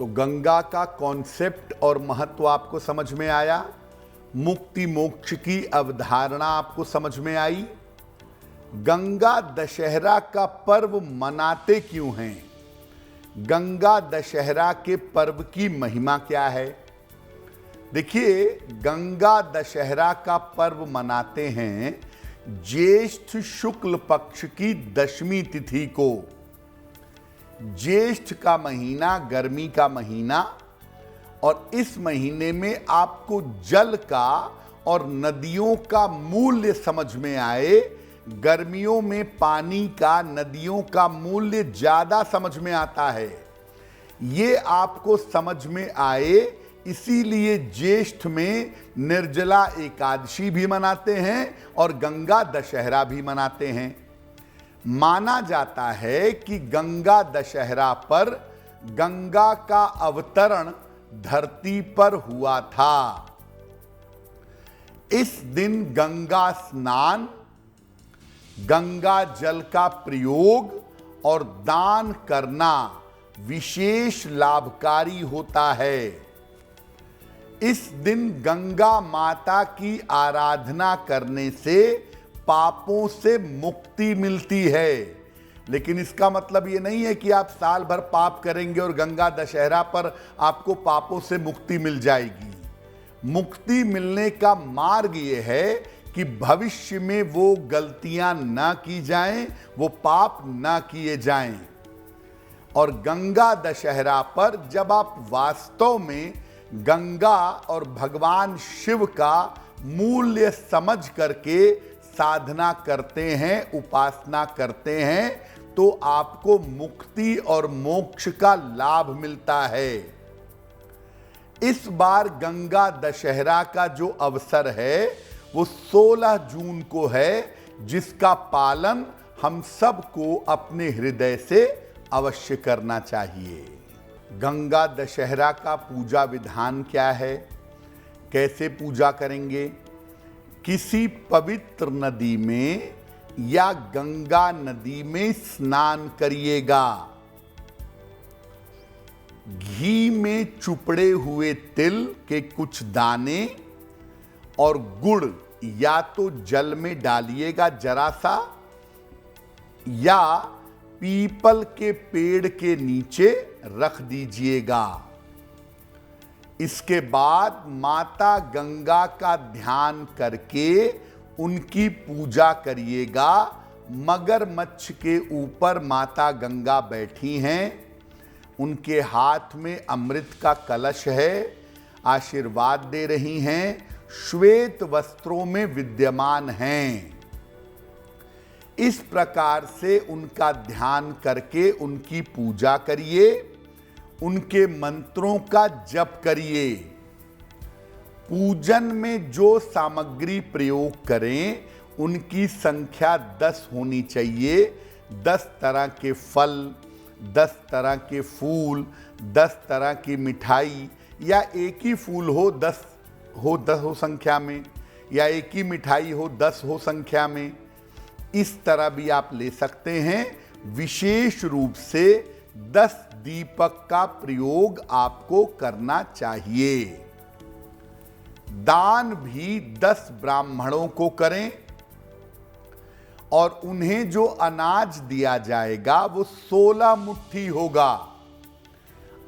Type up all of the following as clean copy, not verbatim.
तो गंगा का कॉन्सेप्ट और महत्व आपको समझ में आया, मुक्ति मोक्ष की अवधारणा आपको समझ में आई। गंगा दशहरा का पर्व मनाते क्यों हैं? गंगा दशहरा के पर्व की महिमा क्या है? देखिए, गंगा दशहरा का पर्व मनाते हैं ज्येष्ठ शुक्ल पक्ष की दशमी तिथि को। ज्येष्ठ का महीना गर्मी का महीना, और इस महीने में आपको जल का और नदियों का मूल्य समझ में आए। गर्मियों में पानी का, नदियों का मूल्य ज्यादा समझ में आता है। ये आपको समझ में आए, इसीलिए ज्येष्ठ में निर्जला एकादशी भी मनाते हैं और गंगा दशहरा भी मनाते हैं। माना जाता है कि गंगा दशहरा पर गंगा का अवतरण धरती पर हुआ था। इस दिन गंगा स्नान, गंगा जल का प्रयोग और दान करना विशेष लाभकारी होता है। इस दिन गंगा माता की आराधना करने से पापों से मुक्ति मिलती है। लेकिन इसका मतलब ये नहीं है कि आप साल भर पाप करेंगे और गंगा दशहरा पर आपको पापों से मुक्ति मिल जाएगी। मुक्ति मिलने का मार्ग ये है कि भविष्य में वो गलतियां ना की जाएं, वो पाप ना किए जाएं। और गंगा दशहरा पर जब आप वास्तव में गंगा और भगवान शिव का मूल्य समझ करके साधना करते हैं, उपासना करते हैं, तो आपको मुक्ति और मोक्ष का लाभ मिलता है। इस बार गंगा दशहरा का जो अवसर है वो 16 जून को है, जिसका पालन हम सबको अपने हृदय से अवश्य करना चाहिए। गंगा दशहरा का पूजा विधान क्या है? कैसे पूजा करेंगे? किसी पवित्र नदी में या गंगा नदी में स्नान करिएगा। घी में चुपड़े हुए तिल के कुछ दाने और गुड़ या तो जल में डालिएगा जरा सा, या पीपल के पेड़ के नीचे रख दीजिएगा। इसके बाद माता गंगा का ध्यान करके उनकी पूजा करिएगा। मगरमच्छ के ऊपर माता गंगा बैठी हैं, उनके हाथ में अमृत का कलश है, आशीर्वाद दे रही हैं, श्वेत वस्त्रों में विद्यमान हैं। इस प्रकार से उनका ध्यान करके उनकी पूजा करिए, उनके मंत्रों का जप करिए। पूजन में जो सामग्री प्रयोग करें उनकी संख्या 10 होनी चाहिए। 10 तरह के फल, 10 तरह के फूल, 10 तरह की मिठाई, या एक ही फूल हो 10 हो संख्या में, या एक ही मिठाई हो 10 हो संख्या में। इस तरह भी आप ले सकते हैं। विशेष रूप से 10 दीपक का प्रयोग आपको करना चाहिए। दान भी 10 ब्राह्मणों को करें, और उन्हें जो अनाज दिया जाएगा वो 16 मुट्ठी होगा।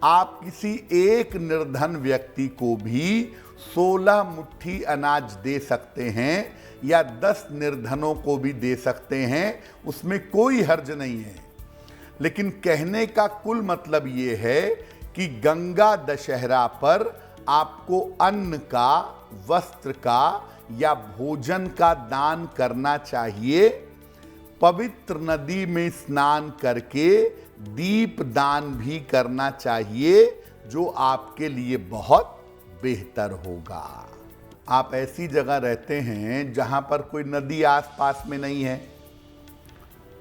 आप किसी एक निर्धन व्यक्ति को भी 16 मुट्ठी अनाज दे सकते हैं, या 10 निर्धनों को भी दे सकते हैं, उसमें कोई हर्ज नहीं है। लेकिन कहने का कुल मतलब ये है कि गंगा दशहरा पर आपको अन्न का, वस्त्र का या भोजन का दान करना चाहिए। पवित्र नदी में स्नान करके दीप दान भी करना चाहिए, जो आपके लिए बहुत बेहतर होगा। आप ऐसी जगह रहते हैं जहां पर कोई नदी आसपास में नहीं है,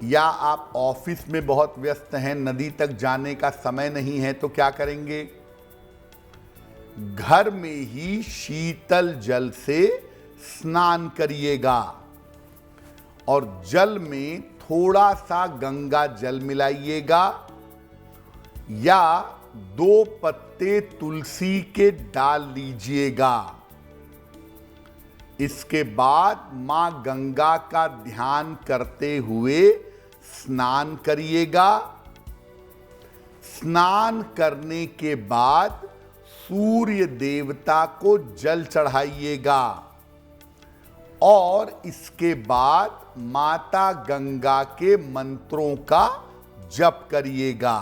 या आप ऑफिस में बहुत व्यस्त हैं, नदी तक जाने का समय नहीं है, तो क्या करेंगे? घर में ही शीतल जल से स्नान करिएगा, और जल में थोड़ा सा गंगा जल मिलाइएगा, या 2 पत्ते तुलसी के डाल लीजिएगा। इसके बाद मां गंगा का ध्यान करते हुए स्नान करिएगा। स्नान करने के बाद सूर्य देवता को जल चढ़ाइएगा और इसके बाद माता गंगा के मंत्रों का जप करिएगा।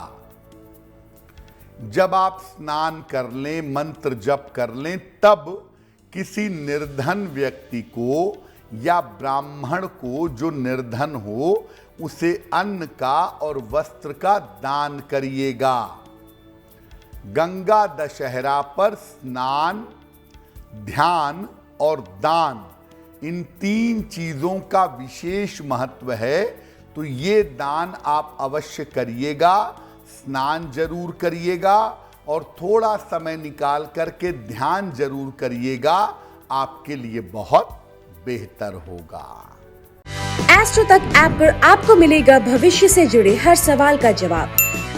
जब आप स्नान कर लें, मंत्र जप कर लें, तब किसी निर्धन व्यक्ति को या ब्राह्मण को जो निर्धन हो उसे अन्न का और वस्त्र का दान करिएगा। गंगा दशहरा पर स्नान, ध्यान और दान, इन 3 चीजों का विशेष महत्व है। तो ये दान आप अवश्य करिएगा, स्नान जरूर करिएगा और थोड़ा समय निकाल करके ध्यान जरूर करिएगा, आपके लिए बहुत बेहतर होगा। एस्ट्रो तक ऐप पर आपको मिलेगा भविष्य से जुड़े हर सवाल का जवाब।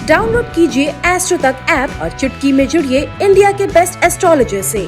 डाउनलोड कीजिए एस्ट्रो तक ऐप और चुटकी में जुड़िए इंडिया के बेस्ट एस्ट्रोलॉजर से।